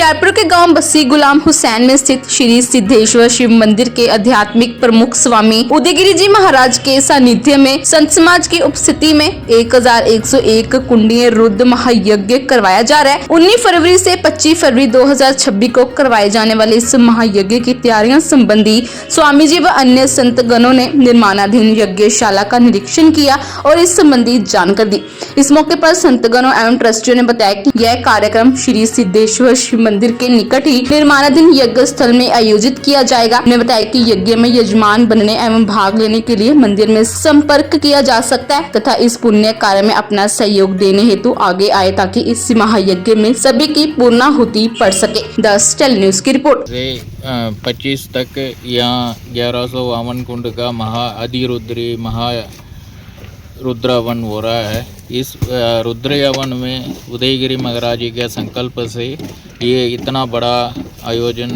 होशियारपुर के गांव बस्सी गुलाम हुसैन में स्थित श्री सिद्धेश्वर शिव मंदिर के आध्यात्मिक प्रमुख स्वामी उदयगिरी जी महाराज के सानिध्य में संत समाज की उपस्थिति में 1101 कुंडीय रुद्र महायज्ञ करवाया जा रहा है। 19 फरवरी से 25 फरवरी 2026 को करवाए जाने वाले इस महायज्ञ की तैयारियां संबंधी स्वामी जी व अन्य संत गणों ने निर्माणाधीन यज्ञशाला का निरीक्षण किया और इस संबंधी जानकारी दी। इस मौके पर संत गणों एवं ट्रस्टियों ने बताया कि यह कार्यक्रम श्री सिद्धेश्वर शिव मंदिर के निकट ही निर्माणाधीन यज्ञ स्थल में आयोजित किया जाएगा। उन्होंने बताया कि यज्ञ में यजमान बनने एवं भाग लेने के लिए मंदिर में संपर्क किया जा सकता है तथा इस पुण्य कार्य में अपना सहयोग देने हेतु आगे आए ताकि इस महायज्ञ में सभी की पूर्णाहुति पड़ सके। 10 टेली न्यूज की रिपोर्ट। 25 तक यहाँ 1152 कुंड का अधिरुद्री रुद्रवन हो रहा है। इस रुद्र यवन में उदयगिरी महाराज जी के संकल्प से ये इतना बड़ा आयोजन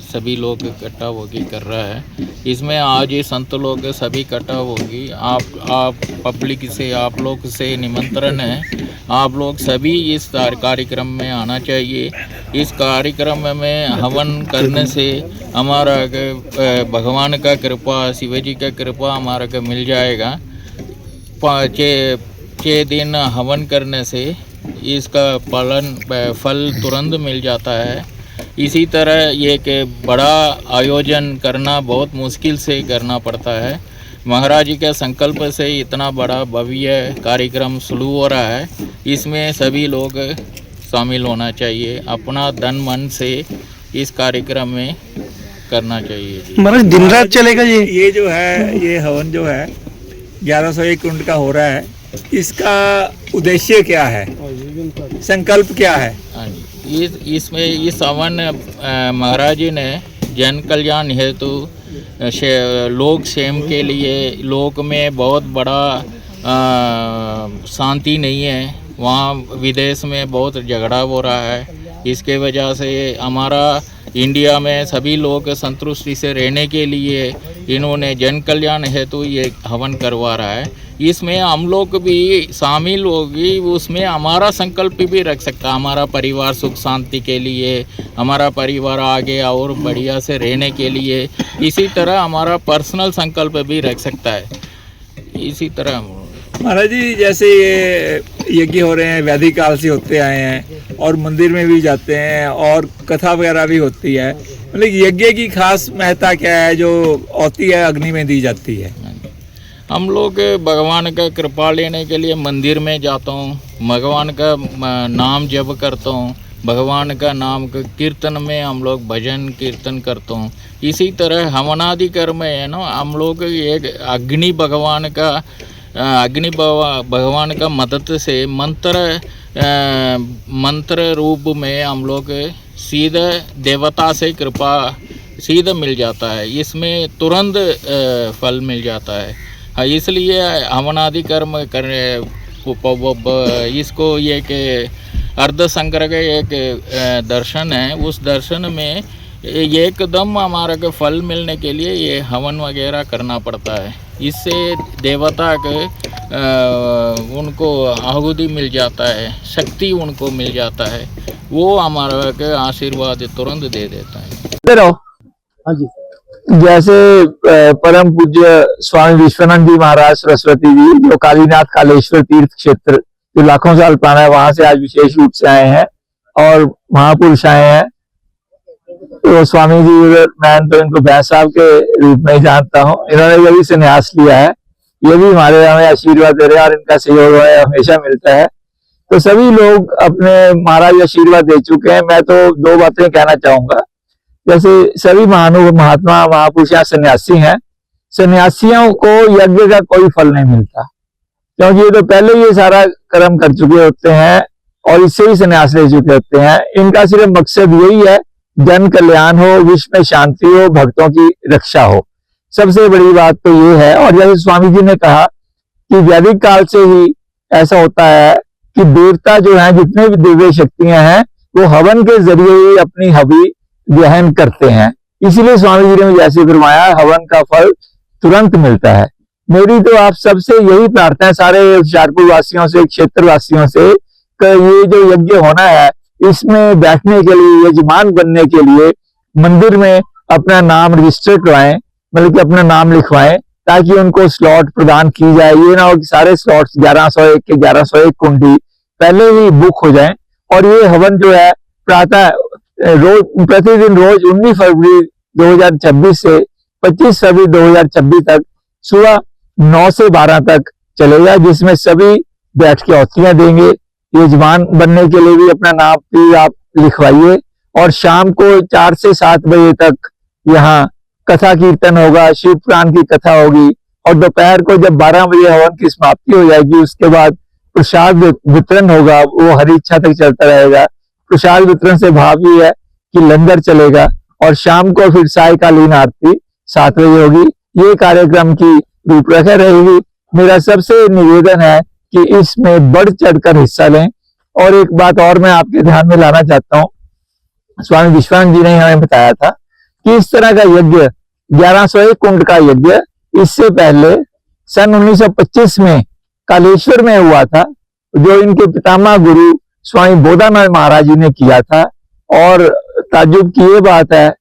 सभी लोग इकट्ठा होकर कर रहा है। इसमें आज ये संत लोग सभी इकट्ठा होगी। आप पब्लिक से आप लोग से निमंत्रण है, आप लोग सभी इस कार्यक्रम में आना चाहिए। इस कार्यक्रम में हवन करने से हमारा भगवान का कृपा, शिवजी का कृपा हमारा को मिल जाएगा। 6 दिन हवन करने से इसका फल तुरंत मिल जाता है। इसी तरह ये कि बड़ा आयोजन करना बहुत मुश्किल से करना पड़ता है। महाराज जी के संकल्प से इतना बड़ा भव्य कार्यक्रम शुरू हो रहा है। इसमें सभी लोग शामिल होना चाहिए, अपना धन मन से इस कार्यक्रम में करना चाहिए। महाराज दिन रात चलेगा ये जो है, ये हवन जो है 1101 कुंड का हो रहा है, इसका उद्देश्य क्या है, संकल्प क्या है? इसमें इस हवन महाराज जी ने जन कल्याण हेतु लोक क्षेम के लिए, लोक में बहुत बड़ा शांति नहीं है, वहाँ विदेश में बहुत झगड़ा हो रहा है। इसके वजह से हमारा इंडिया में सभी लोग संतुष्टि से रहने के लिए इन्होंने जन कल्याण हेतु ये हवन करवा रहा है। इसमें हम लोग भी शामिल होगी, उसमें हमारा संकल्प भी रख सकता है, हमारा परिवार सुख शांति के लिए, हमारा परिवार आगे और बढ़िया से रहने के लिए। इसी तरह हमारा पर्सनल संकल्प भी रख सकता है। इसी तरह महाराज जी जैसे ये यज्ञ हो रहे हैं, वैदिक काल से होते आए हैं और मंदिर में भी जाते हैं और कथा वगैरह भी होती है, मतलब यज्ञ की खास महत्ता क्या है जो होती है अग्नि में दी जाती है? हम लोग भगवान का कृपा लेने के लिए मंदिर में जाता हूँ, भगवान का नाम जप करता हूँ, भगवान का नाम का कीर्तन में हम लोग भजन कीर्तन करता हूँ। इसी तरह हवनादि कर्म है ना, हम लोग एक अग्नि भगवान का मदद से मंत्र रूप में हम लोग सीधे देवता से कृपा सीधे मिल जाता है। इसमें तुरंत फल मिल जाता है। इसलिए हवनादि कर्म करने इसको ये कि अर्ध संग्रह का एक दर्शन है। उस दर्शन में एकदम हमारा के फल मिलने के लिए ये हवन वगैरह करना पड़ता है। इससे देवता के उनको आहुति मिल जाता है, शक्ति उनको मिल जाता है, वो हमारा के आशीर्वाद तुरंत दे देता है। हाँ जी। जैसे परम पूज्य स्वामी विश्वनाथ जी महाराज सरस्वती जी जो कालीनाथ कालेश्वर तीर्थ क्षेत्र जो लाखों साल पुराना है, वहां से आज विशेष रूप से आए हैं और महापुरुष आए हैं। तो स्वामी जी मैं तो इनको भैंस साहब के रूप में जानता हूँ। इन्होंने ये भी संन्यास लिया है, ये भी हमारे हमें आशीर्वाद दे रहे हैं और इनका सहयोग हमेशा मिलता है। तो सभी लोग अपने महाराज आशीर्वाद दे चुके हैं। मैं तो 2 बातें कहना चाहूंगा। जैसे सभी महात्मा महापुरुष सन्यासी हैं, सन्यासियों को यज्ञ का कोई फल नहीं मिलता क्योंकि ये तो पहले ये सारा कर्म कर चुके होते हैं और इससे ही सन्यास ले चुके होते हैं। इनका सिर्फ मकसद यही है जन कल्याण हो, विश्व में शांति हो, भक्तों की रक्षा हो। सबसे बड़ी बात तो ये है। और जैसे स्वामी जी ने कहा कि वैदिक काल से ही ऐसा होता है कि देवता जो हैं, जितने भी दिव्य शक्तियां हैं, वो हवन के जरिए ही अपनी हवि ग्रहण करते हैं। इसीलिए स्वामी जी ने जैसे फरमाया हवन का फल तुरंत मिलता है। मेरी तो आप सबसे यही प्रार्थना है, सारे होशियारपुर वासियों से, क्षेत्र वासियों से, कि ये जो यज्ञ होना है इसमें बैठने के लिए, यजमान बनने के लिए मंदिर में अपना नाम रजिस्टर करवाएं, मतलब कि अपना नाम लिखवाएं, ताकि उनको स्लॉट प्रदान की जाए। ये ना हो कि सारे स्लॉट्स 1101 के 1101 कुंडी पहले ही बुक हो जाएं। और ये हवन जो है प्रातः रोज प्रतिदिन रोज 19 फरवरी 2026 से 25 फरवरी 2026 तक सुबह 9 से 12 तक चलेगा, जिसमें सभी बैठ के आहुतियां देंगे। यजमान बनने के लिए भी अपना नाम भी आप लिखवाइए। और शाम को 4 से 7 बजे तक यहाँ कथा कीर्तन होगा, शिव पुराण की कथा होगी। और दोपहर को जब 12 बजे हवन की समाप्ति हो जाएगी, उसके बाद प्रसाद वितरण होगा, वो हरी इच्छा तक चलता रहेगा। प्रसाद वितरण से भाव ये है कि लंगर चलेगा। और शाम को फिर सायकालीन आरती 7 बजे होगी। ये कार्यक्रम की रूपरेखा रहेगी। मेरा सबसे निवेदन है कि इसमें बढ़ चढ़कर हिस्सा लें। और एक बात और मैं आपके ध्यान में लाना चाहता हूँ, स्वामी विश्वानंद जी ने हमें बताया था कि इस तरह का यज्ञ 1101 कुंड का यज्ञ इससे पहले सन 1925 में कालेश्वर में हुआ था, जो इनके पितामह गुरु स्वामी बोधानंद महाराज जी ने किया था। और ताज्जुब की ये बात है,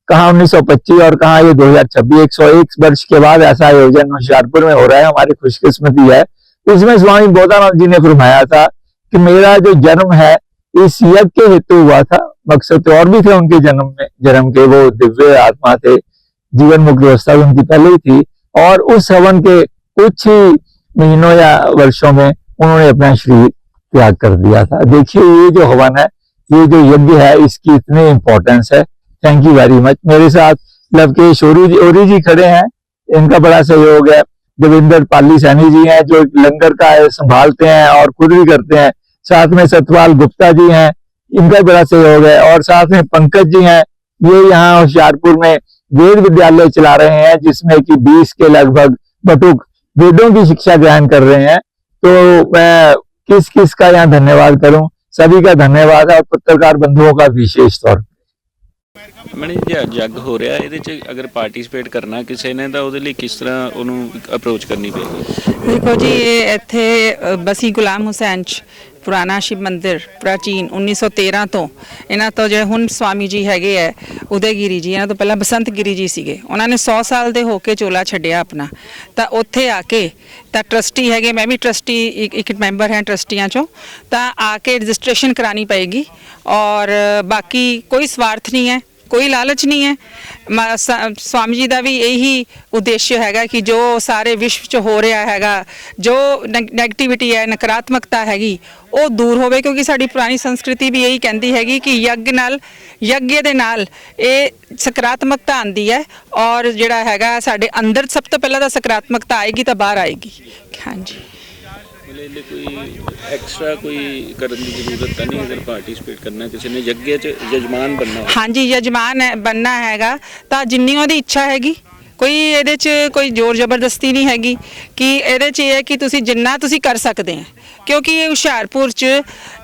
कहाँ 1925 और कहाँ ये 2026, 101 वर्ष के बाद ऐसा आयोजन होशियारपुर में हो रहा है। हमारी खुशकिस्मती है। इसमें स्वामी बोधानंद जी ने फरमाया था कि मेरा जो जन्म है इस यज्ञ के हेतु हुआ था। मकसद तो और भी थे उनके जन्म के, वो दिव्य आत्मा थे, जीवन मुक्त अवस्था उनकी पहले ही थी। और उस हवन के कुछ ही महीनों या वर्षों में उन्होंने अपना शरीर त्याग कर दिया था। देखिए ये जो हवन है, ये जो यज्ञ है, इसकी इतनी इंपॉर्टेंस है। Thank you very much. मेरे साथ लवकेश ओरी जी खड़े हैं, इनका बड़ा सहयोग है। देवेंद्र पाली सैनी जी हैं जो लंगर का संभालते हैं और खुद भी करते हैं। साथ में सतपाल गुप्ता जी हैं, इनका बड़ा सहयोग है। और साथ में पंकज जी हैं, ये यहाँ होशियारपुर में वेद विद्यालय चला रहे हैं, जिसमें कि 20 के लगभग बटुक वेदों की शिक्षा ग्रहण कर रहे हैं। तो मैं किस किस का यहाँ धन्यवाद करूं, सभी का धन्यवाद है। और पत्रकार बंधुओं का विशेष तौर मैडम जी जग हो ਰਿਹਾ ਇਹਦੇ ਚ ਅਗਰ ਪਾਰਟਿਸਿਪੇਟ ਕਰਨਾ ਕਿਸੇ ਨੇ ਤਾਂ ਉਹਦੇ ਲਈ ਕਿਸ ਤਰ੍ਹਾਂ ਉਹਨੂੰ ਅਪਰੋਚ ਕਰਨੀ ਪਏਗੀ? ਦੇਖੋ ਜੀ, ਇਹ ਇੱਥੇ ਬਸੀ ਗੁਲਾਮ ਹੁਸੈਨ ਚ ਪੁਰਾਣਾ ਸ਼ਿਵ ਮੰਦਿਰ ਪ੍ਰਾਚੀਨ 1913 ਤੋਂ ਇਹਨਾਂ ਤੋਂ ਜੇ ਹੁਣ ਸਵਾਮੀ ਜੀ ਹੈਗੇ ਹੈ ਉਦੈਗਿਰੀ ਜੀ, ਇਹਨਾਂ ਤੋਂ ਪਹਿਲਾਂ ਬਸੰਤ ਗਿਰੀ ਜੀ ਸੀਗੇ। ਉਹਨਾਂ ਨੇ 100 ਸਾਲ ਦੇ ਹੋ ਕੇ ਚੋਲਾ ਛੱਡਿਆ ਆਪਣਾ, ਤਾਂ ਉੱਥੇ ਆ ਕੇ ਤਾਂ ਟਰਸਟੀ ਹੈਗੇ, ਮੈਂ ਵੀ ਟਰਸਟੀ ਇੱਕ ਮੈਂਬਰ ਹੈ ਟਰਸਟੀਆਂ ਚੋਂ, ਤਾਂ ਆ ਕੇ ਰਜਿਸਟ੍ਰੇਸ਼ਨ ਕਰਾਣੀ ਪਏਗੀ। और बाकी कोई स्वार्थ नहीं है, कोई लालच नहीं है। स्वामी जी का भी यही उद्देश्य हैगा कि जो सारे विश्व च हो रहा हैगा, जो नैगेटिविटी है, नकारात्मकता हैगी, वो दूर होवे। क्योंकि साड़ी पुरानी संस्कृति भी यही कहती हैगी कि यज्ञ दे नाल ये सकारात्मकता आंदी है। और जिहड़ा हैगा साडे अंदर सब तो पहला तो सकारात्मकता आएगी तो बाहर आएगी। हाँ जी, कोई एक्स्ट्रा कोई करने की जरूरत तो नहीं अगर पार्टिसिपेट करना किसी ने यज्ञ च यजमान बनना? हाँ जी, यजमान बनना हैगा तो जिन्नी ओहदी इच्छा हैगी, कोई ਇਹਦੇ 'ਚ कोई जोर जबरदस्ती नहीं हैगी कि ਇਹਦੇ 'ਚ ਇਹ है कि तुसी जिन्ना तुसी कर सकते हैं। क्योंकि ये हुशियारपुर च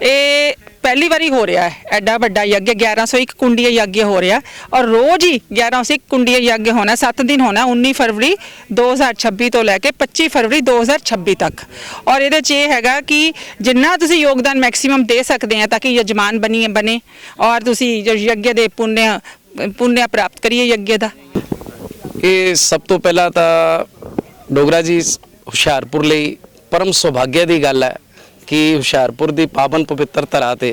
ये पहली बारी हो रहा है एडा बड़ा यज्ञ, 1101 कुंडी यज्ञ हो रहा। और रोज़ ही 1101 कुंडी यज्ञ होना, 7 दिन होना, 19 फरवरी 2026 तो लैके 25 फरवरी 2026 तक। और ये हैगा कि जिन्ना तुसी योगदान मैक्सीमम दे सकते हैं ताकि यजमान बने और तुसी यज्ञ दे पुण्य प्राप्त करिए यज्ञ का। ਇਹ ਸਭ ਤੋਂ ਪਹਿਲਾਂ ਤਾਂ ਡੋਗਰਾ ਜੀ ਹੁਸ਼ਿਆਰਪੁਰ ਲਈ ਪਰਮ ਸੁਭਾਗਿਆ ਦੀ ਗੱਲ ਹੈ ਕਿ ਹੁਸ਼ਿਆਰਪੁਰ ਦੀ ਪਾਵਨ ਪਵਿੱਤਰ ਧਰਾ ਤੇ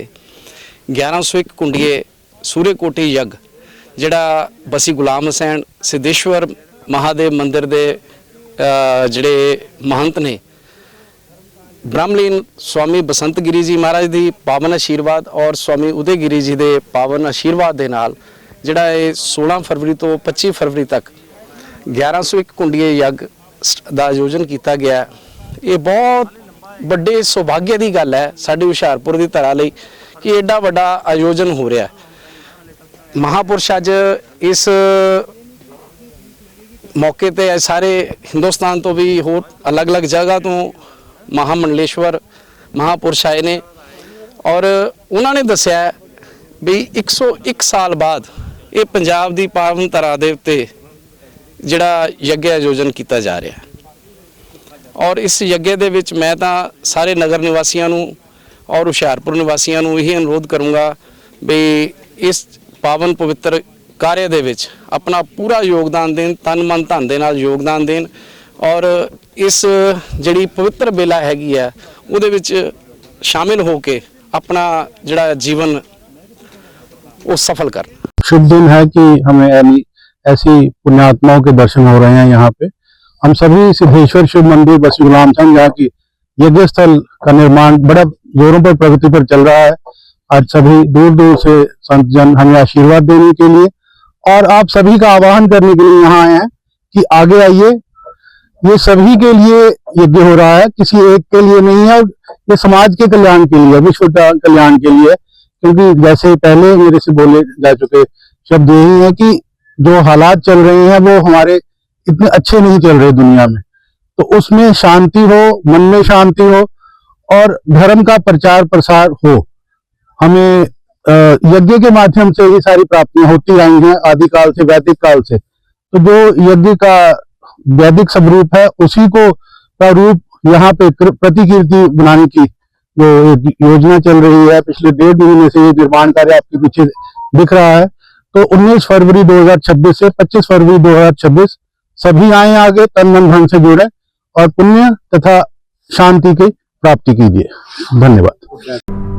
1101 ਕੁੰਡੀਏ ਸੂਰੇਕੋਟੀ ਯੱਗ ਜਿਹੜਾ ਬਸੀ ਗੁਲਾਮ ਹੁਸੈਨ ਸਿद्धेश्वर ਮਹਾਦੇਵ ਮੰਦਿਰ ਦੇ ਜਿਹੜੇ ਮਹੰਤ ਨੇ ਬ੍ਰਹਮਲੀਨ स्वामी ਬਸੰਤ ਗਿਰੀ ਜੀ ਮਹਾਰਾਜ ਦੀ ਪਾਵਨ ਆਸ਼ੀਰਵਾਦ ਔਰ स्वामी ਉਦੈਗਿਰੀ ਜੀ ਦੇ ਪਾਵਨ ਆਸ਼ੀਰਵਾਦ ਦੇ ਨਾਲ ਜਿਹੜਾ ਇਹ 16 ਫਰਵਰੀ ਤੋਂ 25 ਫਰਵਰੀ ਤੱਕ 1101 ਕੁੰਡੀਏ ਯੱਗ ਦਾ ਆਯੋਜਨ ਕੀਤਾ ਗਿਆ। ਇਹ ਬਹੁਤ ਵੱਡੇ ਸੁਭਾਗਿਆ ਦੀ ਗੱਲ ਹੈ ਸਾਡੇ ਹੁਸ਼ਿਆਰਪੁਰ ਦੀ ਧਰਾ ਲਈ ਕਿ ਐਡਾ ਵੱਡਾ ਆਯੋਜਨ ਹੋ ਰਿਹਾ। ਮਹਾਪੁਰਸ਼ ਅੱਜ ਇਸ ਮੌਕੇ ਤੇ ਸਾਰੇ ਹਿੰਦੁਸਤਾਨ ਤੋਂ ਵੀ ਹੋਰ ਅਲੱਗ-ਅਲੱਗ ਜਗ੍ਹਾ ਤੋਂ ਮਹਾਮੰਡਲੇਸ਼ਵਰ ਮਹਾਪੁਰਸ਼ ਆਏ ਨੇ ਔਰ ਉਹਨਾਂ ਨੇ ਦੱਸਿਆ ਵੀ 101 ਸਾਲ ਬਾਅਦ ਇਹ ਪੰਜਾਬ ਦੀ ਪਾਵਨ ਧਰਾ ਦੇ ਉੱਤੇ ਜਿਹੜਾ ਯੱਗ ਆਯੋਜਨ ਕੀਤਾ ਜਾ ਰਿਹਾ। ਔਰ ਇਸ ਯੱਗ ਦੇ ਵਿੱਚ ਮੈਂ ਤਾਂ ਸਾਰੇ ਨਗਰ ਨਿਵਾਸੀਆਂ ਨੂੰ ਔਰ ਹੁਸ਼ਿਆਰਪੁਰ ਨਿਵਾਸੀਆਂ ਨੂੰ ਇਹ ਅਨੁਰੋਧ ਕਰੂੰਗਾ ਵੀ ਇਸ ਪਾਵਨ ਪਵਿੱਤਰ ਕਾਰਜ ਦੇ ਵਿੱਚ ਆਪਣਾ ਪੂਰਾ ਯੋਗਦਾਨ ਦੇਣ, ਤਨ ਮਨ ਧਨ ਦੇ ਨਾਲ ਯੋਗਦਾਨ ਦੇਣ ਔਰ ਇਸ ਜਿਹੜੀ ਪਵਿੱਤਰ ਵੇਲਾ ਹੈਗੀ ਹੈ ਉਹਦੇ ਵਿੱਚ शामिल होके अपना जड़ा जीवन वो सफल कर। शुभ दिन है कि हमें ऐसी पुण्यात्माओं के दर्शन हो रहे हैं। यहाँ पे हम सभी सिद्धेश्वर शिव मंदिर बसी गुलाम संघ जहाँ की यज्ञ स्थल का निर्माण बड़ा जोरों पर प्रगति पर चल रहा है। आज सभी दूर दूर से संत जन हमें आशीर्वाद देने के लिए और आप सभी का आह्वान करने के लिए यहाँ आए हैं कि आगे आइए। ये सभी के लिए यज्ञ हो रहा है, किसी एक के लिए नहीं है। ये समाज के कल्याण के लिए, विश्व कल्याण के लिए, क्योंकि जैसे पहले मेरे से बोले जा चुके शब्द यही है कि जो हालात चल रहे हैं वो हमारे इतने अच्छे नहीं चल रहे दुनिया में, तो उसमें शांति हो, मन में शांति हो और धर्म का प्रचार प्रसार हो। हमें यज्ञ के माध्यम से ये सारी प्राप्तियां होती आई हैं आदिकाल से, वैदिक काल से। तो जो यज्ञ का वैदिक स्वरूप है उसी को का रूप यहाँ पे प्रतिकीर्ति बनाने की जो एक योजना चल रही है, पिछले 1.5 महीने से ये निर्माण कार्य आपके पीछे दिख रहा है। तो 19 फरवरी 2026 से 25 फरवरी 2026 सभी आए आगे, तन मन धन से जुड़े और पुण्य तथा शांति की प्राप्ति कीजिए। धन्यवाद।